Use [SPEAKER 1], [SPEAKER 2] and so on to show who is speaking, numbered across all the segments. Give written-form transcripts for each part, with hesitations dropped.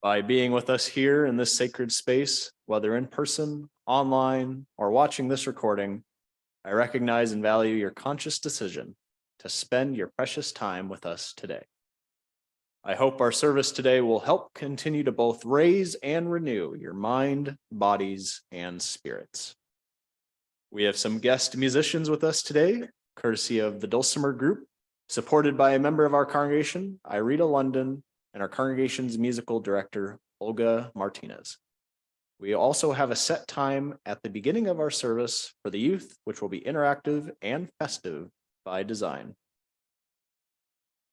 [SPEAKER 1] By being with us here in this sacred space, whether in person, online, or watching this recording, I recognize and value your conscious decision to spend your precious time with us today. I hope our service today will help continue to both raise and renew your mind, bodies, and spirits. We have some guest musicians with us today, courtesy of the Dulcimer Group, supported by a member of our congregation, Irita London, and our congregation's musical director, Olga Martinez. We also have a set time at the beginning of our service for the youth, which will be interactive and festive by design.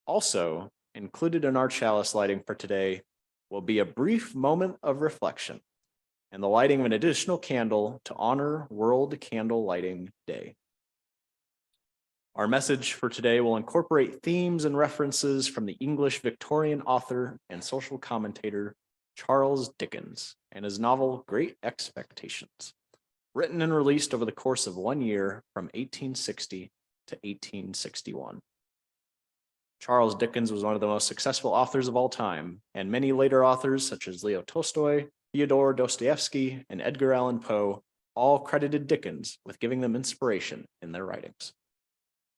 [SPEAKER 1] Also included in our chalice lighting for today will be a brief moment of reflection and the lighting of an additional candle to honor World Candle Lighting Day. Our message for today will incorporate themes and references from the English Victorian author and social commentator Charles Dickens and his novel Great Expectations, written and released over the course of 1 year from 1860 to 1861. Charles Dickens was one of the most successful authors of all time, and many later authors such as Leo Tolstoy, Fyodor Dostoevsky, and Edgar Allan Poe all credited Dickens with giving them inspiration in their writings.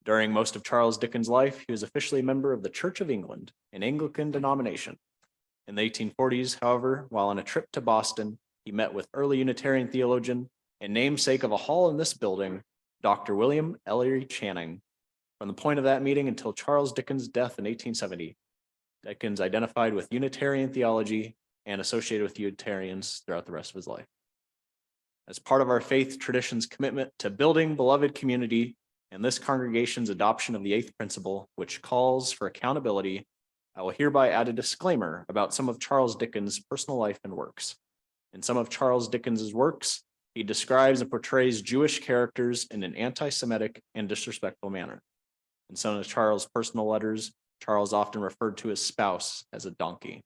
[SPEAKER 1] During most of Charles Dickens' life, he was officially a member of the Church of England, an Anglican denomination. In the 1840s, however, while on a trip to Boston, he met with early Unitarian theologian and namesake of a hall in this building, Dr. William Ellery Channing. From the point of that meeting until Charles Dickens' death in 1870, Dickens identified with Unitarian theology and associated with Unitarians throughout the rest of his life. As part of our faith tradition's commitment to building beloved community and this congregation's adoption of the eighth principle, which calls for accountability, I will hereby add a disclaimer about some of Charles Dickens' personal life and works. In some of Charles Dickens' works, he describes and portrays Jewish characters in an anti-Semitic and disrespectful manner. In some of Charles' personal letters, Charles often referred to his spouse as a donkey.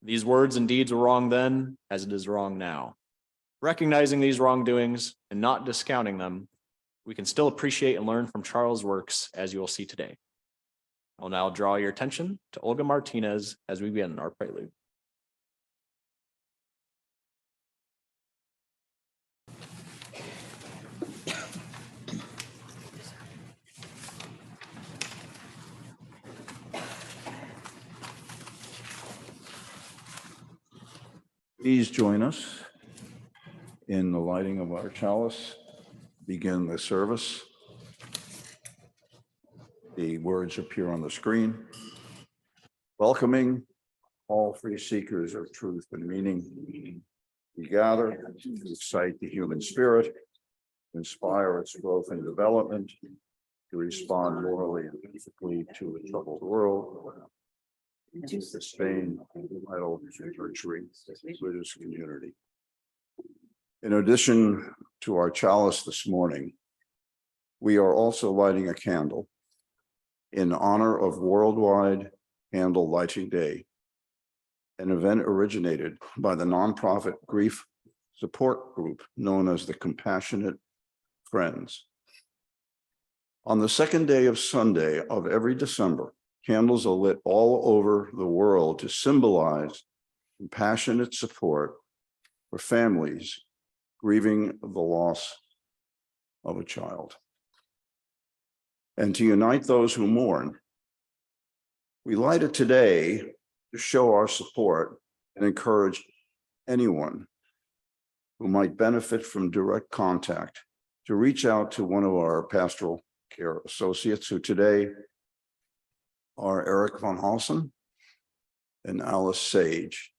[SPEAKER 1] These words and deeds were wrong then, as it is wrong now. Recognizing these wrongdoings and not discounting them, we can still appreciate and learn from Charles' works, as you will see today. I'll now draw your attention to Olga Martinez as we begin our prelude.
[SPEAKER 2] Please join us in the lighting of our chalice. Begin the service. The words appear on the screen. Welcoming all free seekers of truth and meaning. We gather to excite the human spirit, inspire its growth and development, to respond morally and ethically to a troubled world, to sustain vital and nurturing British community. In addition to our chalice this morning, we are also lighting a candle in honor of Worldwide Candle Lighting Day, an event originated by the nonprofit grief support group known as the Compassionate Friends. On the second day of Sunday of every December, candles are lit all over the world to symbolize compassionate support for families grieving the loss of a child. And to unite those who mourn, we light it today to show our support and encourage anyone who might benefit from direct contact to reach out to one of our pastoral care associates, who today are Eric von Halsen and Alice Sage.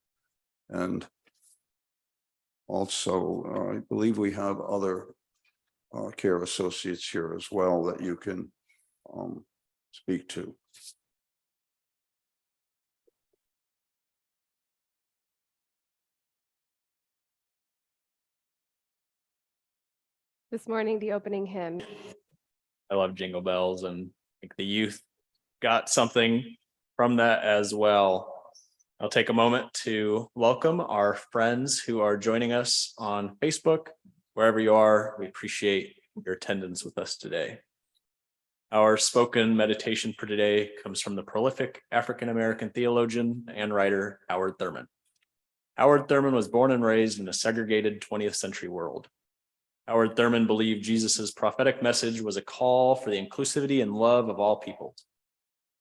[SPEAKER 2] And also, I believe we have other care associates here as well that you can speak to.
[SPEAKER 3] This morning, the opening hymn.
[SPEAKER 1] I love Jingle Bells, and I think the youth got something from that as well. I'll take a moment to welcome our friends who are joining us on Facebook. Wherever you are, we appreciate your attendance with us today. Our spoken meditation for today comes from the prolific African-American theologian and writer, Howard Thurman. Howard Thurman was born and raised in a segregated 20th century world. Howard Thurman believed Jesus' prophetic message was a call for the inclusivity and love of all people.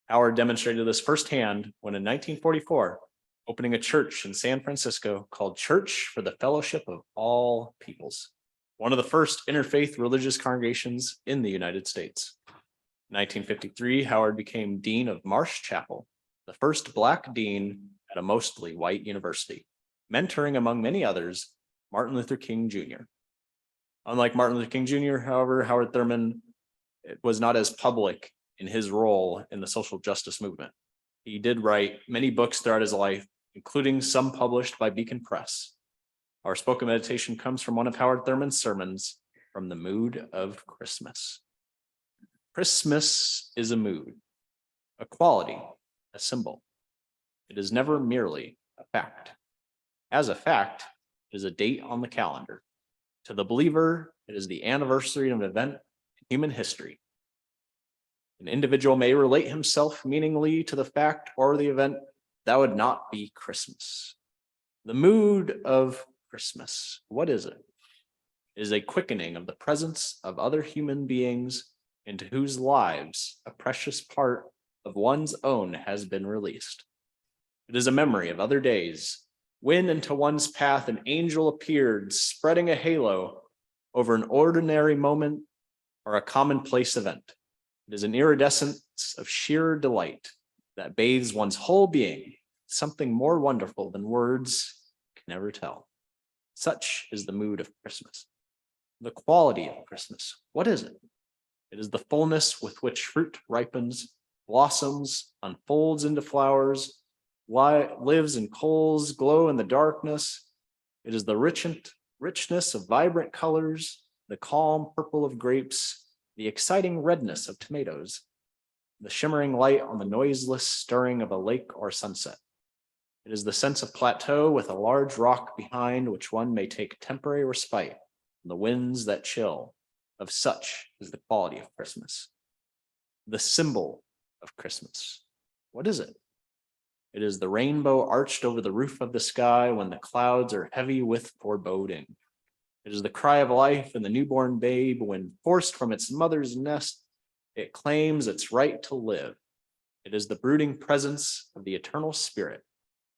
[SPEAKER 1] Howard demonstrated this firsthand when in 1944, opening a church in San Francisco called Church for the Fellowship of All Peoples, one of the first interfaith religious congregations in the United States. In 1953, Howard became Dean of Marsh Chapel, the first Black dean at a mostly white university, mentoring, among many others, Martin Luther King Jr. Unlike Martin Luther King Jr., however, Howard Thurman was not as public in his role in the social justice movement. He did write many books throughout his life, including some published by Beacon Press. Our spoken meditation comes from one of Howard Thurman's sermons, From the Mood of Christmas. Christmas is a mood, a quality, a symbol. It is never merely a fact. As a fact, it is a date on the calendar. To the believer, it is the anniversary of an event in human history. An individual may relate himself meaningfully to the fact or the event. That would not be Christmas. The mood of Christmas, what is it? It is a quickening of the presence of other human beings into whose lives a precious part of one's own has been released. It is a memory of other days when into one's path an angel appeared, spreading a halo over an ordinary moment or a commonplace event. It is an iridescence of sheer delight that bathes one's whole being, something more wonderful than words can ever tell. Such is the mood of Christmas. The quality of Christmas, what is it? It is the fullness with which fruit ripens, blossoms, unfolds into flowers, lives in coals, glow in the darkness. It is the richness of vibrant colors, the calm purple of grapes, the exciting redness of tomatoes, the shimmering light on the noiseless stirring of a lake or sunset. It is the sense of plateau with a large rock behind which one may take temporary respite from the winds that chill. Of such is the quality of Christmas. The symbol of Christmas. What is it? It is the rainbow arched over the roof of the sky when the clouds are heavy with foreboding. It is the cry of life in the newborn babe when, forced from its mother's nest, it claims its right to live. It is the brooding presence of the eternal spirit,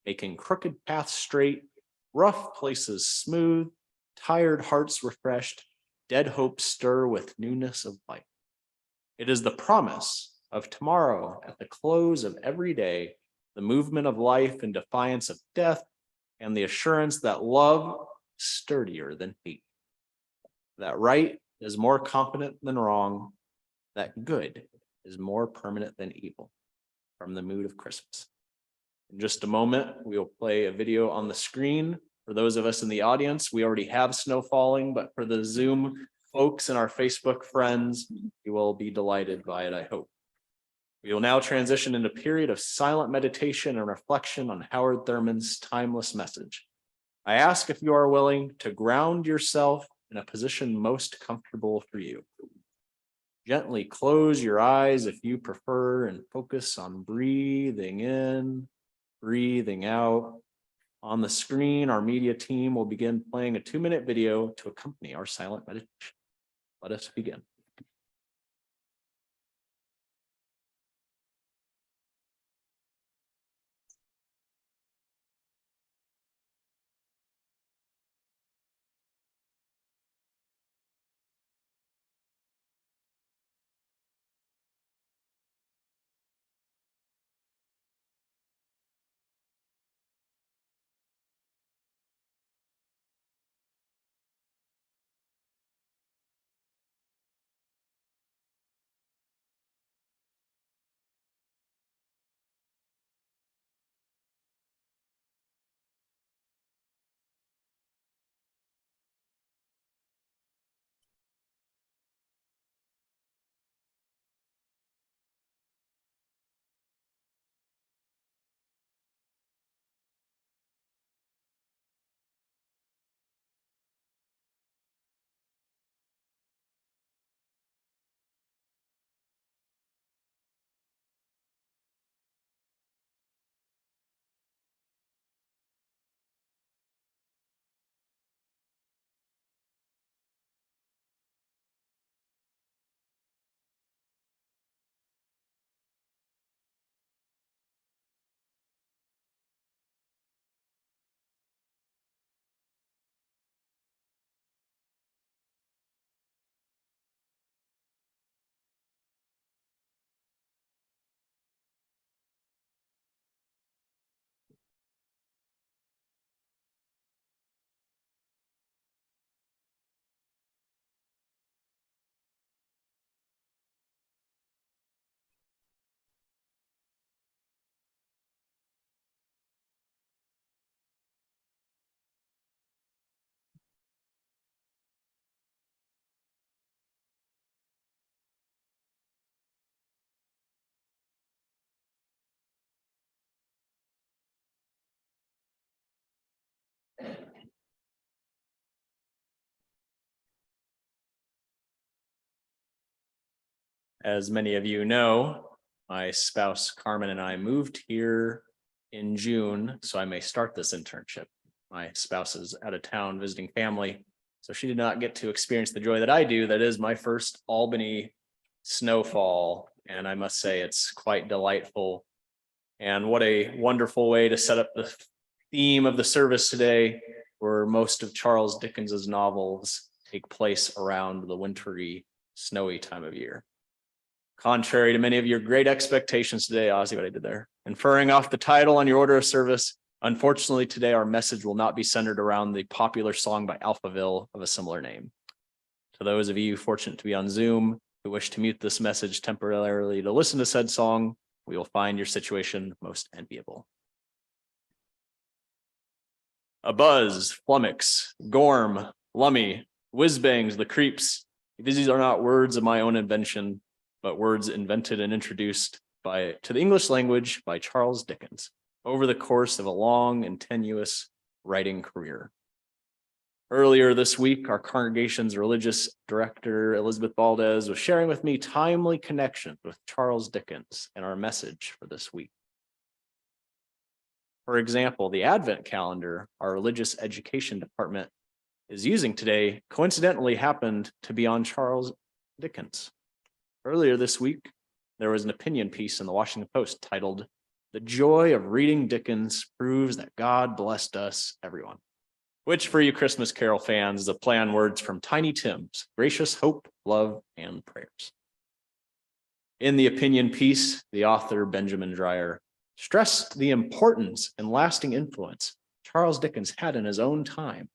[SPEAKER 1] making crooked paths straight, rough places smooth, tired hearts refreshed, dead hopes stir with newness of life. It is the promise of tomorrow at the close of every day, the movement of life in defiance of death, and the assurance that love is sturdier than hate, that right is more confident than wrong, that good is more permanent than evil. From the mood of Christmas. In just a moment, we will play a video on the screen. For those of us in the audience, we already have snow falling, but for the Zoom folks and our Facebook friends, you will be delighted by it, I hope. We will now transition into a period of silent meditation and reflection on Howard Thurman's timeless message. I ask if you are willing to ground yourself in a position most comfortable for you. Gently close your eyes if you prefer and focus on breathing in, breathing out. On the screen, our media team will begin playing a 2-minute video to accompany our silent meditation. Let us begin. As many of you know, my spouse Carmen and I moved here in June, so I may start this internship. My spouse is out of town visiting family, so she did not get to experience the joy that I do. That is my first Albany snowfall, and I must say it's quite delightful. And what a wonderful way to set up the theme of the service today, where most of Charles Dickens's novels take place around the wintry, snowy time of year. Contrary to many of your great expectations today, Ozzy, what I did there, inferring off the title on your order of service, unfortunately today our message will not be centered around the popular song by Alphaville of a similar name. To those of you fortunate to be on Zoom who wish to mute this message temporarily to listen to said song, we will find your situation most enviable. A buzz, flummox, gorm, lummy, whiz-bangs, the creeps. These are not words of my own invention, but words invented and introduced to the English language by Charles Dickens over the course of a long and tenuous writing career. Earlier this week, our congregation's religious director, Elizabeth Valdez, was sharing with me timely connections with Charles Dickens and our message for this week. For example, the Advent calendar our religious education department is using today coincidentally happened to be on Charles Dickens. Earlier this week, there was an opinion piece in the Washington Post titled, "The Joy of Reading Dickens Proves That God Blessed Us, Everyone," which for you Christmas Carol fans is a play on words from Tiny Tim's Gracious Hope, Love, and Prayers. In the opinion piece, the author, Benjamin Dreyer, stressed the importance and lasting influence Charles Dickens had in his own time.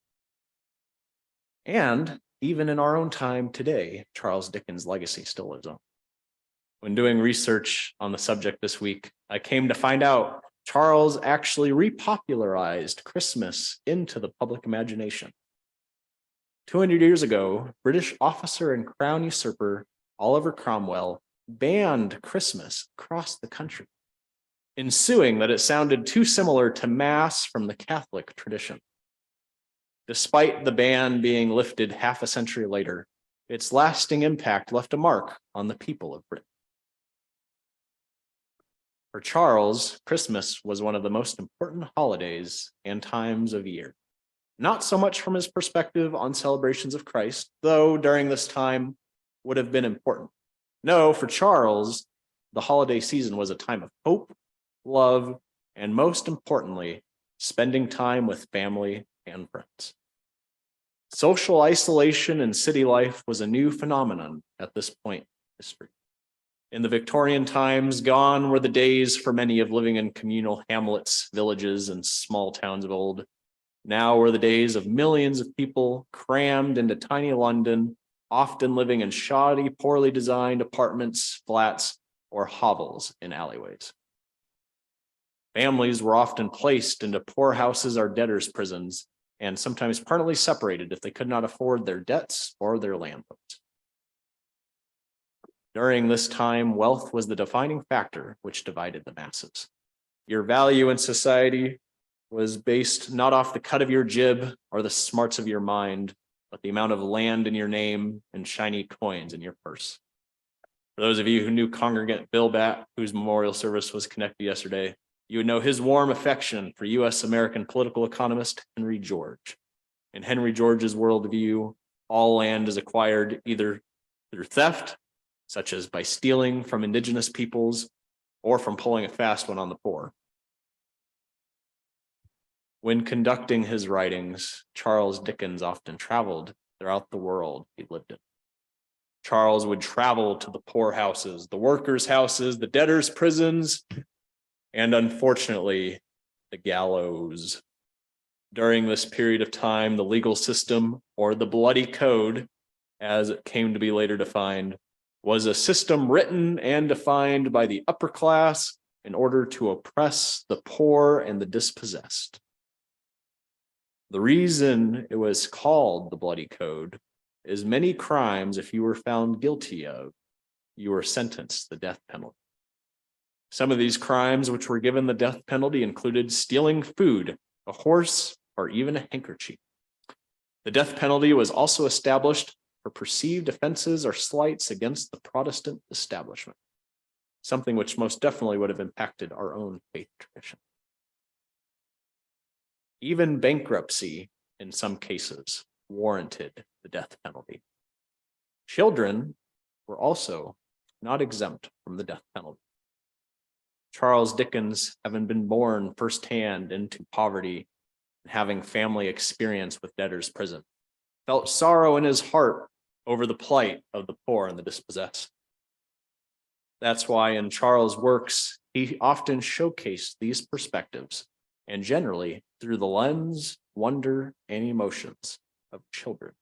[SPEAKER 1] And even in our own time today, Charles Dickens' legacy still lives on. When doing research on the subject this week, I came to find out Charles actually repopularized Christmas into the public imagination. 200 years ago, British officer and crown usurper Oliver Cromwell banned Christmas across the country, ensuing that it sounded too similar to Mass from the Catholic tradition. Despite the ban being lifted half a century later, its lasting impact left a mark on the people of Britain. For Charles, Christmas was one of the most important holidays and times of year. Not so much from his perspective on celebrations of Christ, though during this time would have been important. No, for Charles, the holiday season was a time of hope, love, and most importantly, spending time with family and friends. Social isolation in city life was a new phenomenon at this point in history. In the Victorian times, gone were the days for many of living in communal hamlets, villages, and small towns of old. Now were the days of millions of people crammed into tiny London, often living in shoddy, poorly designed apartments, flats, or hovels in alleyways. Families were often placed into poorhouses or debtors' prisons, and sometimes permanently separated if they could not afford their debts or their landlords. During this time, wealth was the defining factor which divided the masses. Your value in society was based not off the cut of your jib or the smarts of your mind, but the amount of land in your name and shiny coins in your purse. For those of you who knew congregant Bill Batt, whose memorial service was connected yesterday, you would know his warm affection for U.S. American political economist Henry George. In Henry George's worldview, all land is acquired either through theft, such as by stealing from indigenous peoples, or from pulling a fast one on the poor. When conducting his writings, Charles Dickens often traveled throughout the world he lived in. Charles would travel to the poorhouses, the workers' houses, the debtors' prisons, and unfortunately, the gallows. During this period of time, the legal system, or the bloody code, as it came to be later defined, was a system written and defined by the upper class in order to oppress the poor and the dispossessed. The reason it was called the bloody code is many crimes, if you were found guilty of, you were sentenced to the death penalty. Some of these crimes which were given the death penalty included stealing food, a horse, or even a handkerchief. The death penalty was also established for perceived offenses or slights against the Protestant establishment, something which most definitely would have impacted our own faith tradition. Even bankruptcy, in some cases, warranted the death penalty. Children were also not exempt from the death penalty. Charles Dickens, having been born firsthand into poverty and having family experience with debtors' prison, felt sorrow in his heart over the plight of the poor and the dispossessed. That's why in Charles' works, he often showcased these perspectives, and generally through the lens, wonder, and emotions of children.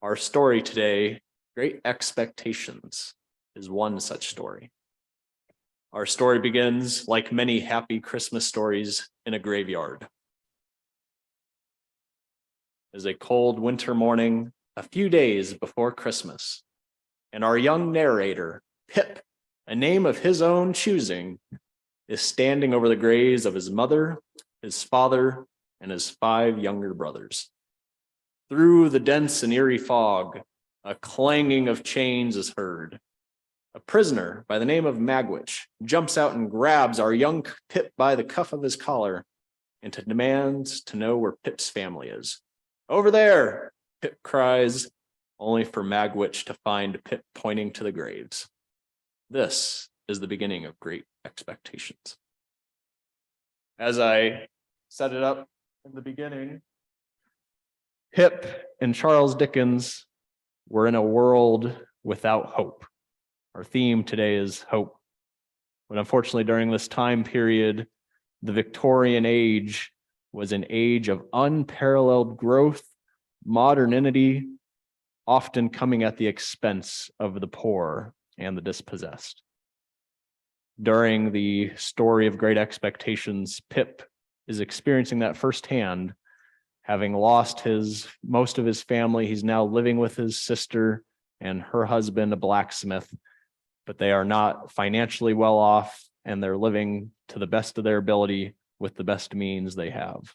[SPEAKER 1] Our story today, Great Expectations, is one such story. Our story begins, like many happy Christmas stories, in a graveyard. It is a cold winter morning, a few days before Christmas, and our young narrator, Pip, a name of his own choosing, is standing over the graves of his mother, his father, and his 5 younger brothers. Through the dense and eerie fog, a clanging of chains is heard. A prisoner by the name of Magwitch jumps out and grabs our young Pip by the cuff of his collar and demands to know where Pip's family is. "Over there," Pip cries, only for Magwitch to find Pip pointing to the graves. This is the beginning of Great Expectations. As I set it up in the beginning, Pip and Charles Dickens were in a world without hope. Our theme today is hope. But unfortunately, during this time period, the Victorian age was an age of unparalleled growth, modernity, often coming at the expense of the poor and the dispossessed. During the story of Great Expectations, Pip is experiencing that firsthand. Having lost most of his family, he's now living with his sister and her husband, a blacksmith, but they are not financially well off, and they're living to the best of their ability with the best means they have.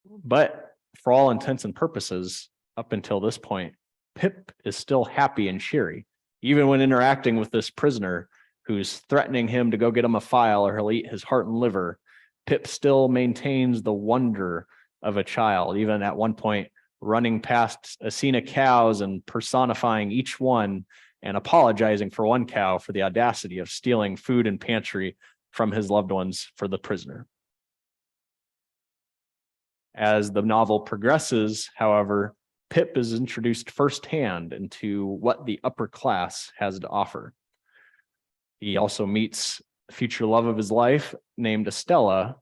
[SPEAKER 1] But for all intents and purposes, up until this point, Pip is still happy and cheery, even when interacting with this prisoner who's threatening him to go get him a file or he'll eat his heart and liver. Pip still maintains the wonder of a child, even at one point running past a scene of cows and personifying each one and apologizing for one cow for the audacity of stealing food and pantry from his loved ones for the prisoner. As the novel progresses, however, Pip is introduced firsthand into what the upper class has to offer. He also meets the future love of his life named Estella,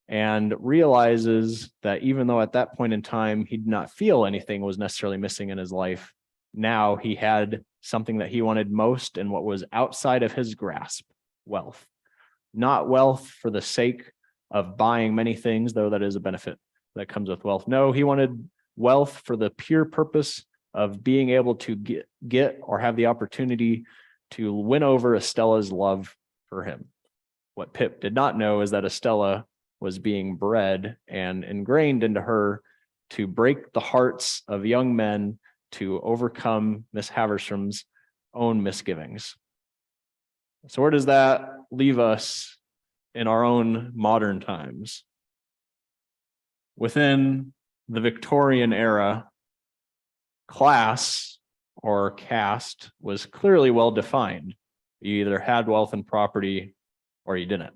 [SPEAKER 1] and realizes that even though at that point in time he did not feel anything was necessarily missing in his life, now he had something that he wanted most and what was outside of his grasp: wealth. Not wealth for the sake of buying many things, though that is a benefit that comes with wealth. No, he wanted wealth for the pure purpose of being able to get or have the opportunity to win over Estella's love for him. What Pip did not know is that Estella was being bred and ingrained into her to break the hearts of young men to overcome Miss Haversham's own misgivings. So where does that leave us in our own modern times? Within the Victorian era, class or caste was clearly well defined. You either had wealth and property or you didn't.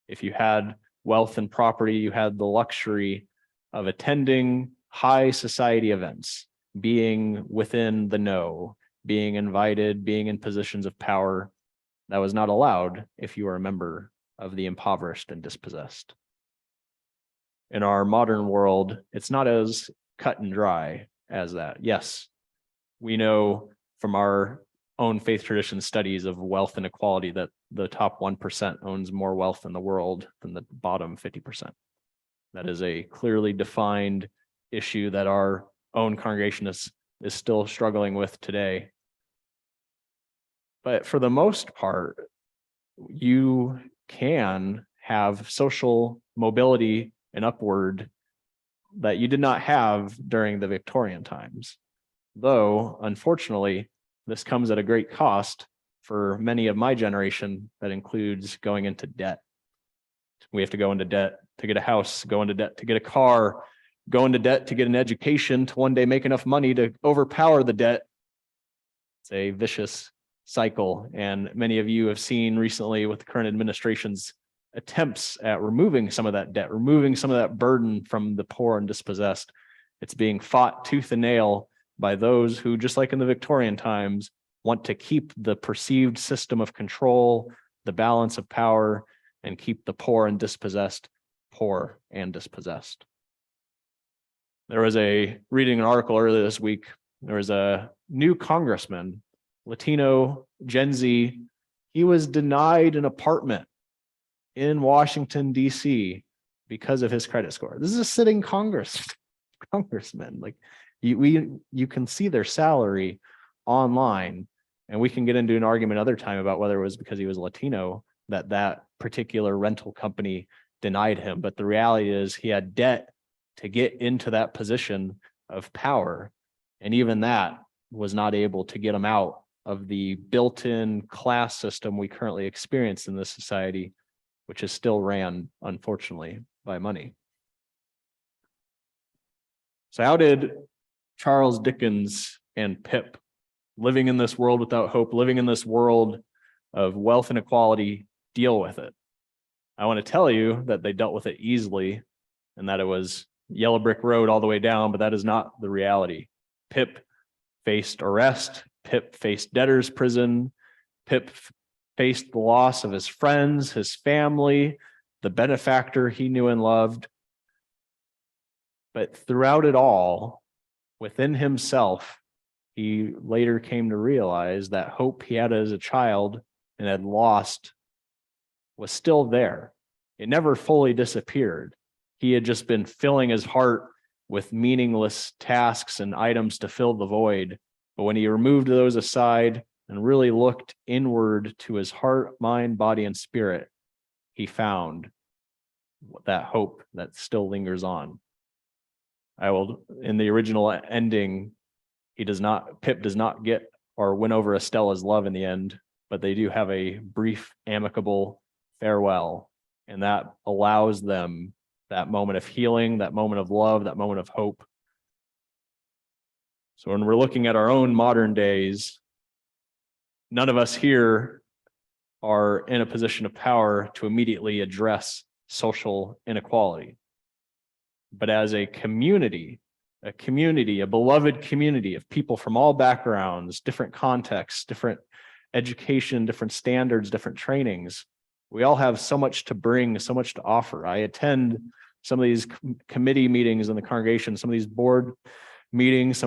[SPEAKER 1] If you had wealth and property, you had the luxury of attending high society events, being within the know, being invited, being in positions of power. That was not allowed if you were a member of the impoverished and dispossessed. In our modern world, it's not as cut and dry as that. Yes, we know from our own faith tradition studies of wealth inequality that the top 1% owns more wealth in the world than the bottom 50%. That is a clearly defined issue that our own congregation is still struggling with today. But for the most part, you can have social mobility and upward that you did not have during the Victorian times. Though, unfortunately, this comes at a great cost for many of my generation. That includes going into debt. We have to go into debt to get a house, go into debt to get a car, go into debt to get an education, to one day make enough money to overpower the debt. It's a vicious cycle. And many of you have seen recently with the current administration's attempts at removing some of that debt, removing some of that burden from the poor and dispossessed. It's being fought tooth and nail by those who, just like in the Victorian times, want to keep the perceived system of control, the balance of power, and keep the poor and dispossessed poor and dispossessed. There was reading an article earlier this week. There was a new congressman, Latino, Gen Z. He was denied an apartment in Washington, D.C. because of his credit score. This is a sitting congressman. Like you can see their salary online, and we can get into an argument another time about whether it was because he was Latino that particular rental company denied him. But the reality is he had debt to get into that position of power. And even that was not able to get him out of the built-in class system we currently experience in this society, which is still ran, unfortunately, by money. So how did Charles Dickens and Pip, living in this world without hope, living in this world of wealth inequality, deal with it? I want to tell you that they dealt with it easily, and that it was yellow brick road all the way down, but that is not the reality. Pip faced arrest. Pip faced debtor's prison. Pip faced the loss of his friends, his family, the benefactor he knew and loved. But throughout it all, within himself, he later came to realize that hope he had as a child and had lost was still there. It never fully disappeared. He had just been filling his heart with meaningless tasks and items to fill the void. But when he removed those aside and really looked inward to his heart, mind, body, and spirit, he found that hope that still lingers on. In the original ending, Pip does not get or win over Estella's love in the end, but they do have a brief, amicable farewell. And that allows them that moment of healing, that moment of love, that moment of hope. So when we're looking at our own modern days, none of us here are in a position of power to immediately address social inequality. But as a community, a beloved community of people from all backgrounds, different contexts, different education, different standards, different trainings, we all have so much to bring, so much to offer. I attend some of these committee meetings in the congregation, some of these board meetings,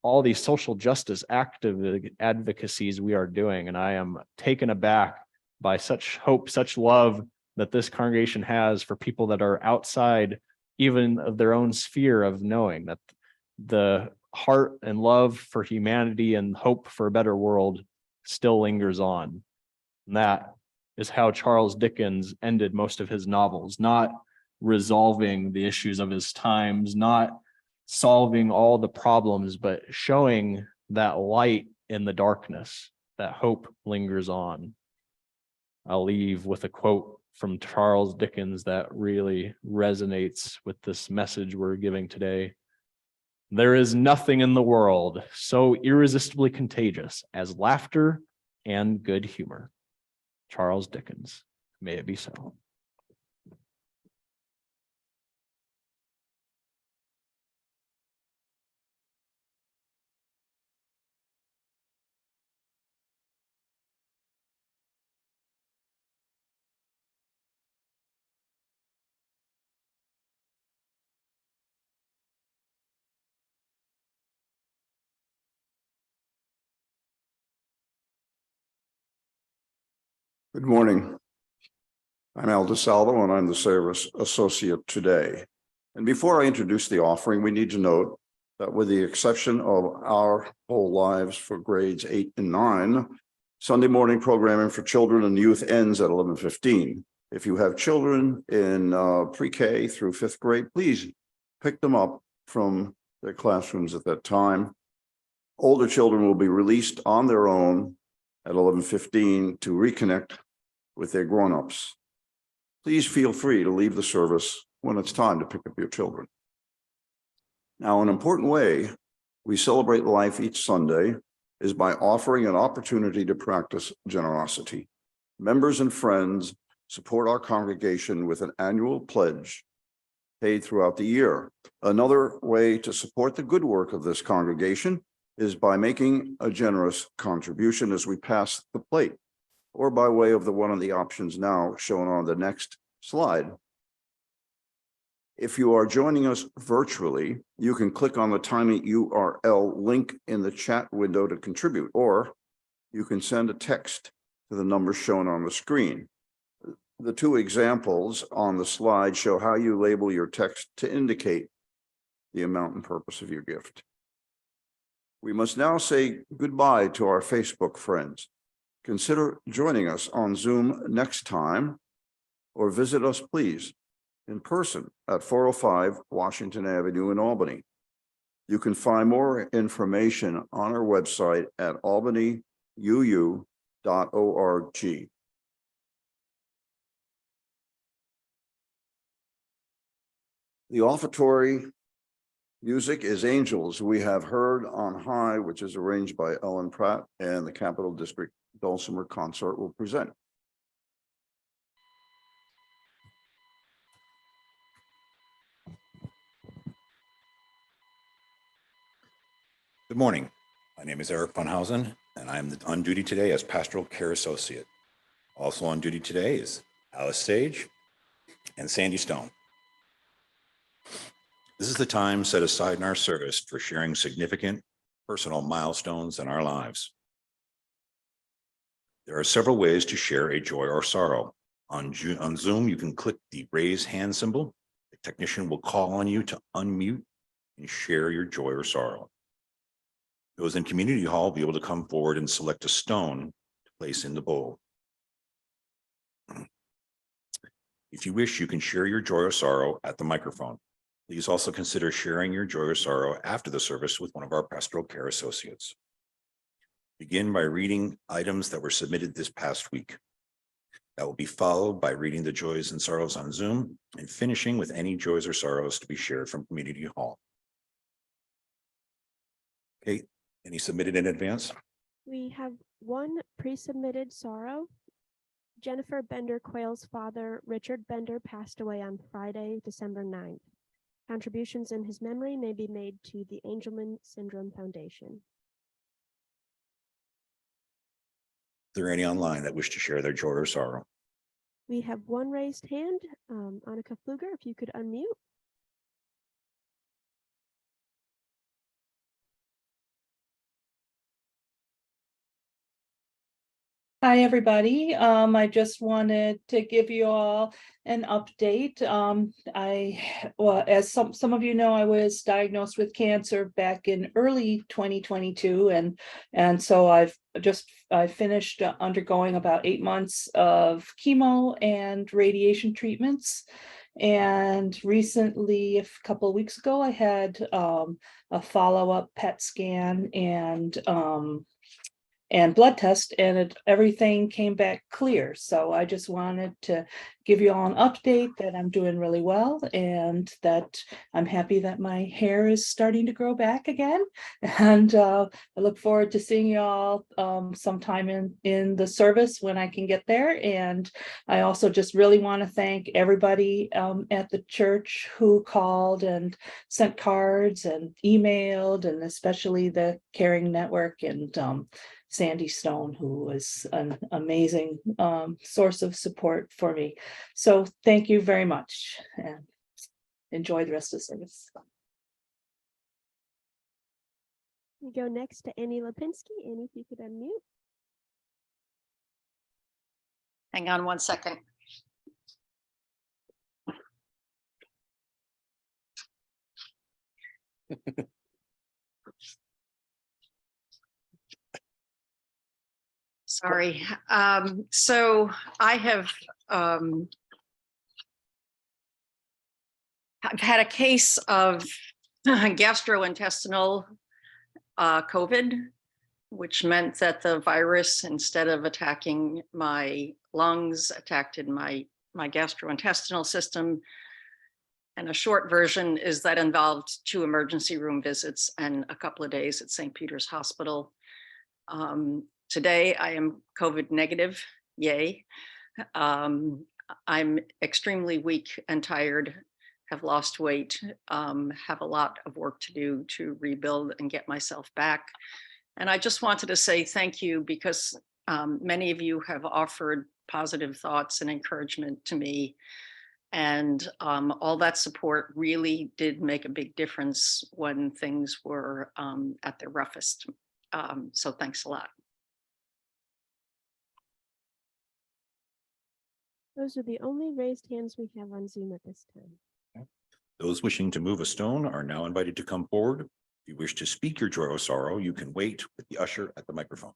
[SPEAKER 1] all these social justice active advocacies we are doing. And I am taken aback by such hope, such love that this congregation has for people that are outside even of their own sphere of knowing, that the heart and love for humanity and hope for a better world still lingers on. And that is how Charles Dickens ended most of his novels, not resolving the issues of his times, not solving all the problems, but showing that light in the darkness, that hope lingers on. I'll leave with a quote from Charles Dickens that really resonates with this message we're giving today. "There is nothing in the world so irresistibly contagious as laughter and good humor." Charles Dickens. May it be so.
[SPEAKER 2] Good morning. I'm Al DeSalvo, and I'm the Service Associate today. And before I introduce the offering, we need to note that with the exception of Our Whole Lives for grades 8 and 9, Sunday morning programming for children and youth ends at 11:15. If you have children in pre-K through 5th grade, please pick them up from their classrooms at that time. Older children will be released on their own at 11:15 to reconnect with their grown-ups. Please feel free to leave the service when it's time to pick up your children. Now, an important way we celebrate life each Sunday is by offering an opportunity to practice generosity. Members and friends support our congregation with an annual pledge paid throughout the year. Another way to support the good work of this congregation is by making a generous contribution as we pass the plate, or by way of one of the options now shown on the next slide. If you are joining us virtually, you can click on the tiny URL link in the chat window to contribute, or you can send a text to the number shown on the screen. The two examples on the slide show how you label your text to indicate the amount and purpose of your gift. We must now say goodbye to our Facebook friends. Consider joining us on Zoom next time, or visit us, please, in person at 405 Washington Avenue in Albany. You can find more information on our website at albanyyou.org. The offertory music is Angels We Have Heard on High, which is arranged by Ellen Pratt, and the Capital District Dulcimer Consort will present.
[SPEAKER 3] Good morning. My name is Eric Funhausen, and I'm on duty today as Pastoral Care Associate. Also on duty today is Alice Sage and Sandy Stone. This is the time set aside in our service for sharing significant personal milestones in our lives. There are several ways to share a joy or sorrow. On Zoom, you can click the raise hand symbol. The technician will call on you to unmute and share your joy or sorrow. Those in Community Hall will be able to come forward and select a stone to place in the bowl. If you wish, you can share your joy or sorrow at the microphone. Please also consider sharing your joy or sorrow after the service with one of our pastoral care associates. Begin by reading items that were submitted this past week. That will be followed by reading the joys and sorrows on Zoom and finishing with any joys or sorrows to be shared from Community Hall. Okay, any submitted in advance?
[SPEAKER 4] We have one pre-submitted sorrow. Jennifer Bender Quayle's father, Richard Bender, passed away on Friday, December 9th. Contributions in his memory may be made to the Angelman Syndrome Foundation.
[SPEAKER 3] Are there any online that wish to share their joy or sorrow?
[SPEAKER 4] We have one raised hand. Annika Pfluger, if you could unmute.
[SPEAKER 5] Hi, everybody. I just wanted to give you all an update. As some of you know, I was diagnosed with cancer back in early 2022, and so I finished undergoing about 8 months of chemo and radiation treatments. And recently, a couple of weeks ago, I had a follow-up PET scan and blood test, and everything came back clear. So I just wanted to give you all an update that I'm doing really well, and that I'm happy that my hair is starting to grow back again. And I look forward to seeing you all sometime in the service when I can get there. And I also just really want to thank everybody at the church who called and sent cards and emailed, and especially the Caring Network and Sandy Stone, who was an amazing source of support for me. So thank you very much, and enjoy the rest of the service.
[SPEAKER 4] We go next to Annie Lipinski. Annie, if you could unmute.
[SPEAKER 6] Hang on one second. Sorry. So I have I've had a case of gastrointestinal COVID, which meant that the virus, instead of attacking my lungs, attacked in my gastrointestinal system. And a short version is that involved 2 emergency room visits and a couple of days at St. Peter's Hospital. Today I am COVID negative, yay. I'm extremely weak and tired, have lost weight, have a lot of work to do to rebuild and get myself back. And I just wanted to say thank you, because many of you have offered positive thoughts and encouragement to me. And all that support really did make a big difference when things were at their roughest. So thanks a lot.
[SPEAKER 4] Those are the only raised hands we have on Zoom at this time.
[SPEAKER 3] Those wishing to move a stone are now invited to come forward. If you wish to speak your joy or sorrow, you can wait with the usher at the microphone.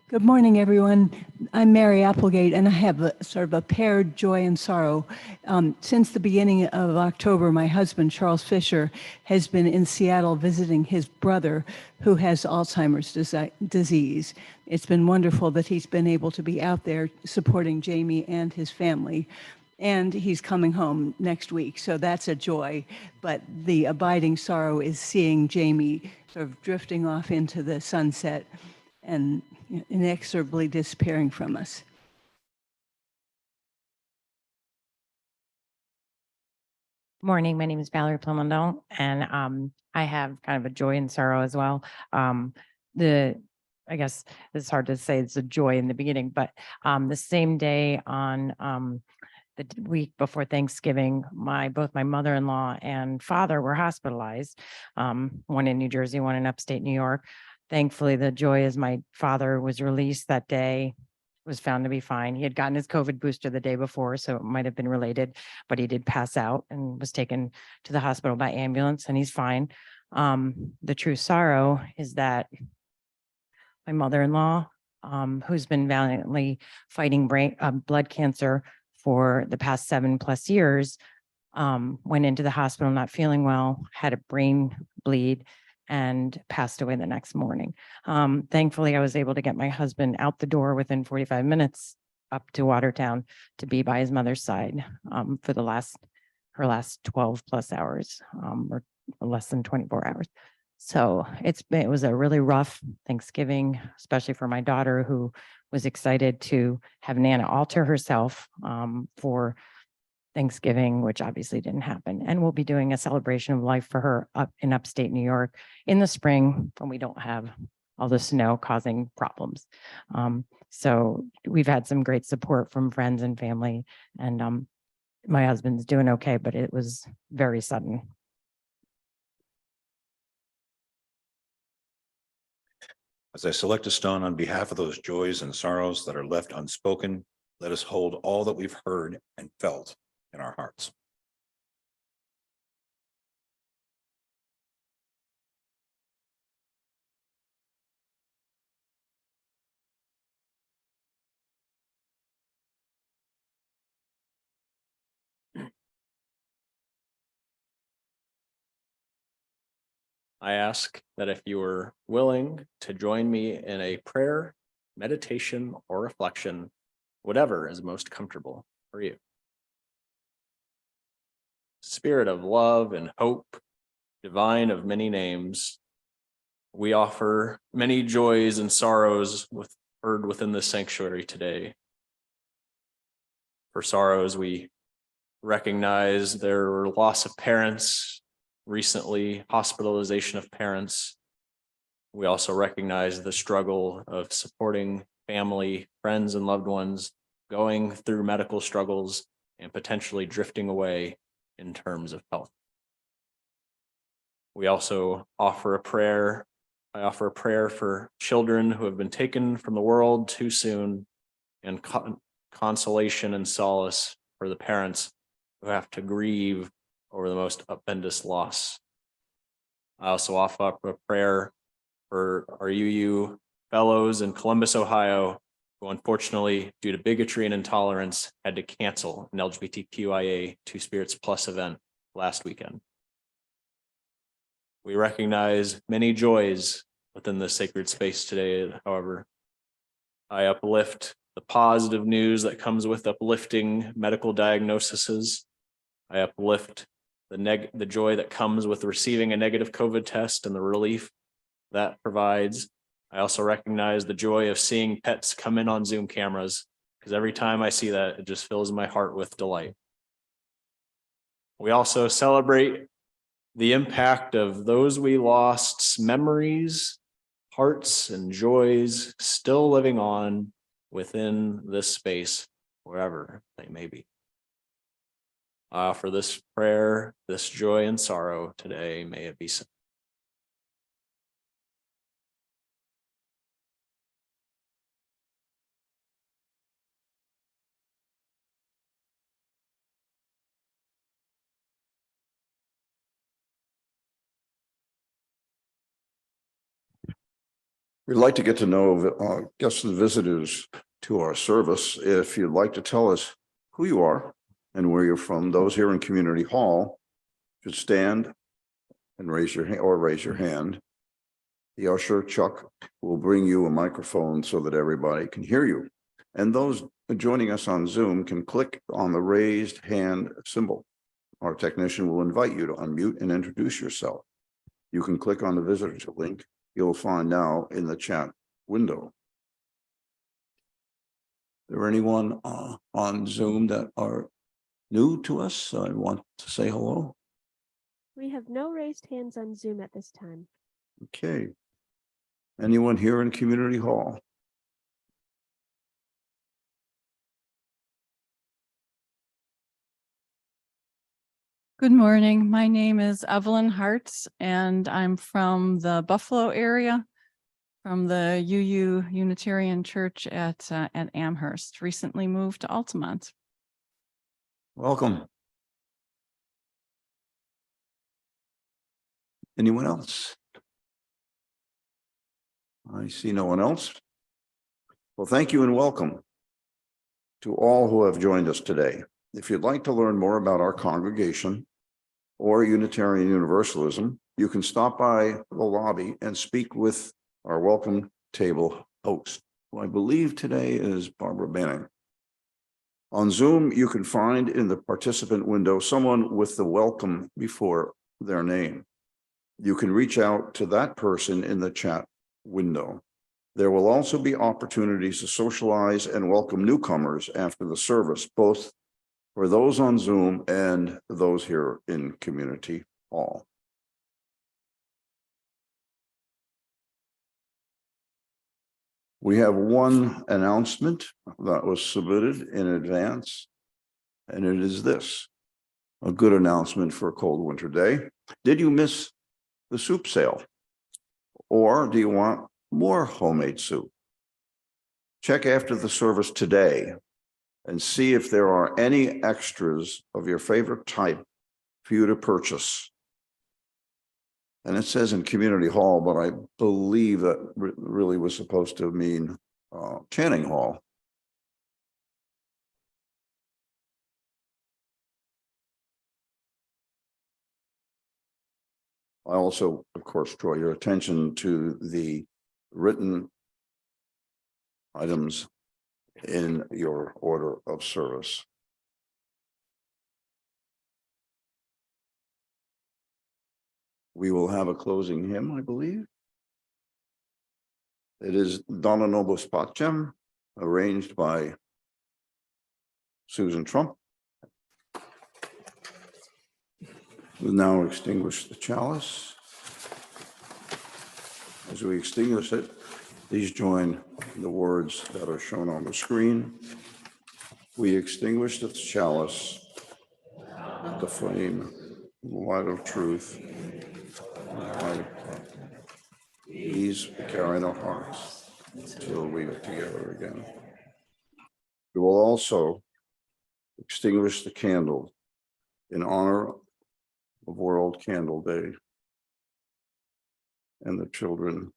[SPEAKER 7] Good morning, everyone. I'm Mary Applegate, and I have a sort of a paired joy and sorrow. Since the beginning of October, my husband, Charles Fisher, has been in Seattle visiting his brother who has Alzheimer's disease. It's been wonderful that he's been able to be out there supporting Jamie and his family. And he's coming home next week, so that's a joy. But the abiding sorrow is seeing Jamie sort of drifting off into the sunset and inexorably disappearing from us.
[SPEAKER 8] Morning, my name is Valerie Plumondon, and I have kind of a joy and sorrow as well. I guess it's hard to say it's a joy in the beginning, but the same day on the week before Thanksgiving, both my mother-in-law and father were hospitalized, one in New Jersey, one in upstate New York. Thankfully, the joy is my father was released that day, was found to be fine. He had gotten his COVID booster the day before, so it might have been related, but he did pass out and was taken to the hospital by ambulance, and he's fine. The true sorrow is that my mother-in-law, who's been valiantly fighting blood cancer for the past 7+ years, went into the hospital not feeling well, had a brain bleed, and passed away the next morning. Thankfully, I was able to get my husband out the door within 45 minutes up to Watertown to be by his mother's side for her last 12+ hours, or less than 24 hours. So it was a really rough Thanksgiving, especially for my daughter, who was excited to have Nana alter herself for Thanksgiving, which obviously didn't happen. And we'll be doing a celebration of life for her up in upstate New York in the spring when we don't have all the snow causing problems. So we've had some great support from friends and family, and my husband's doing okay, but it was very sudden.
[SPEAKER 3] As I select a stone on behalf of those joys and sorrows that are left unspoken, let us hold all that we've heard and felt in our hearts.
[SPEAKER 1] I ask that if you are willing to join me in a prayer, meditation, or reflection, whatever is most comfortable for you. Spirit of love and hope, divine of many names, we offer many joys and sorrows heard within this sanctuary today. For sorrows, we recognize their loss of parents, recently hospitalization of parents. We also recognize the struggle of supporting family, friends, and loved ones going through medical struggles and potentially drifting away in terms of health. We also offer a prayer. I offer a prayer for children who have been taken from the world too soon, and consolation and solace for the parents who have to grieve over the most upendous loss. I also offer up a prayer for our YoUUng fellows in Columbus, Ohio, who unfortunately, due to bigotry and intolerance, had to cancel an LGBTQIA Two Spirits Plus event last weekend. We recognize many joys within this sacred space today. However, I uplift the positive news that comes with uplifting medical diagnoses. I uplift the joy that comes with receiving a negative COVID test and the relief that provides. I also recognize the joy of seeing pets come in on Zoom cameras, because every time I see that, it just fills my heart with delight. We also celebrate the impact of those we lost, memories, hearts, and joys still living on within this space, wherever they may be. I offer this prayer, this joy and sorrow today. May it be so.
[SPEAKER 2] We'd like to get to know guests and visitors to our service. If you'd like to tell us who you are and where you're from, those here in Community Hall should stand and raise your hand. The usher, Chuck, will bring you a microphone so that everybody can hear you. And those joining us on Zoom can click on the raised hand symbol. Our technician will invite you to unmute and introduce yourself. You can click on the visitor link you'll find now in the chat window. Is there anyone on Zoom that are new to us? I want to say hello.
[SPEAKER 4] We have no raised hands on Zoom at this time.
[SPEAKER 2] Okay. Anyone here in Community Hall?
[SPEAKER 9] Good morning. My name is Evelyn Hartz, and I'm from the Buffalo area, from the YoUUng Unitarian Church at Amherst. Recently moved to Altamont.
[SPEAKER 2] Welcome. Anyone else? I see no one else. Well, thank you and welcome to all who have joined us today. If you'd like to learn more about our congregation or Unitarian Universalism, you can stop by the lobby and speak with our welcome table host, who I believe today is Barbara Banning. On Zoom, you can find in the participant window someone with the welcome before their name. You can reach out to that person in the chat window. There will also be opportunities to socialize and welcome newcomers after the service, both for those on Zoom and those here in Community Hall. We have one announcement that was submitted in advance, and it is this: a good announcement for a cold winter day. Did you miss the soup sale? Or do you want more homemade soup? Check after the service today and see if there are any extras of your favorite type for you to purchase. And it says in Community Hall, but I believe that really was supposed to mean Channing Hall. I also, of course, draw your attention to the written items in your order of service. We will have a closing hymn, I believe. It is Donna Nobis Pacem, arranged by Susan Trump. We'll now extinguish the chalice. As we extinguish it, please join the words that are shown on the screen. We extinguish the chalice at the flame, the light of truth. These carry in our hearts until we are together again. We will also extinguish the candle in honor of World Candle Day and the children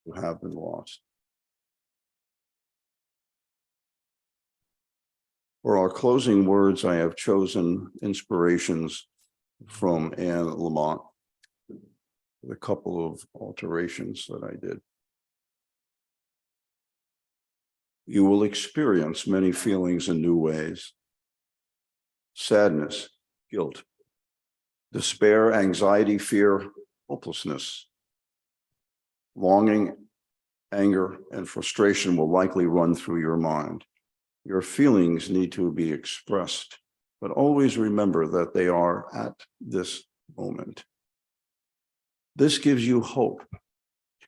[SPEAKER 2] who have been lost. For our closing words, I have chosen inspirations from Anne Lamott, a couple of alterations that I did. You will experience many feelings in new ways: sadness, guilt, despair, anxiety, fear, hopelessness, longing, anger, and frustration will likely run through your mind. Your feelings need to be expressed, but always remember that they are at this moment. This gives you hope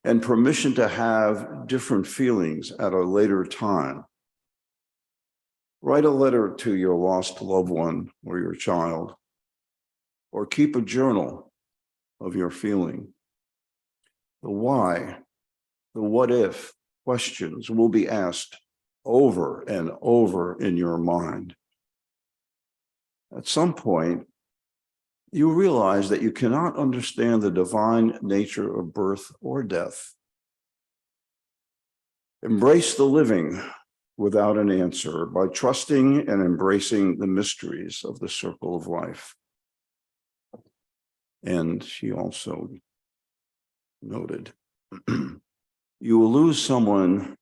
[SPEAKER 2] and permission to have different feelings at a later time. Write a letter to your lost loved one or your child, or keep a journal of your feeling. The why, the what if questions will be asked over and over in your mind. At some point, you realize that you cannot understand the divine nature of birth or death. Embrace the living without an answer by trusting and embracing the mysteries of the circle of life. And she also noted, you will lose someone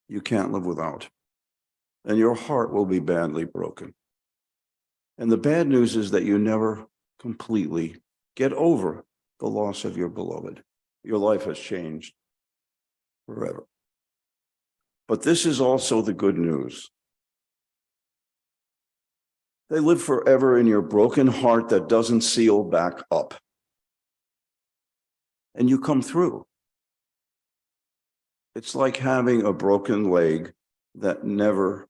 [SPEAKER 2] you can't live without, and your heart will be badly broken. And the bad news is that you never completely get over the loss of your beloved. Your life has changed forever. But this is also the good news. They live forever in your broken heart that doesn't seal back up. And you come through. It's like having a broken leg that never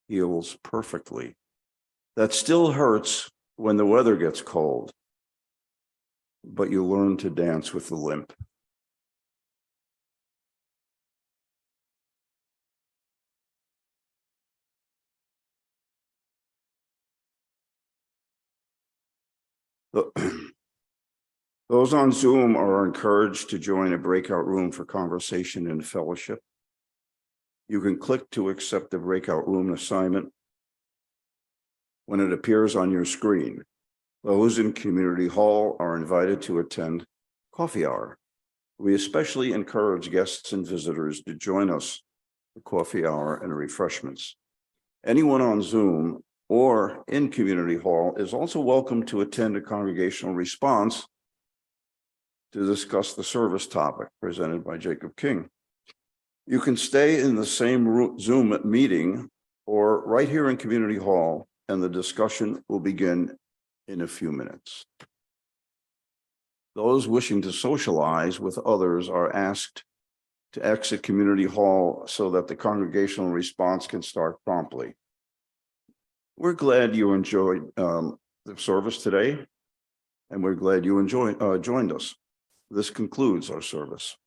[SPEAKER 2] heals perfectly, that still hurts when the weather gets cold, but you learn to dance with the limp. Those on Zoom are encouraged to join a breakout room for conversation and fellowship. You can click to accept the breakout room assignment when it appears on your screen. Those in Community Hall are invited to attend coffee hour. We especially encourage guests and visitors to join us for coffee hour and refreshments. Anyone on Zoom or in Community Hall is also welcome to attend a congregational response to discuss the service topic presented by Jacob King. You can stay in the same Zoom meeting or right here in Community Hall, and the discussion will begin in a few minutes. Those wishing to socialize with others are asked to exit Community Hall so that the congregational response can start promptly. We're glad you enjoyed the service today, and we're glad you joined us. This concludes our service.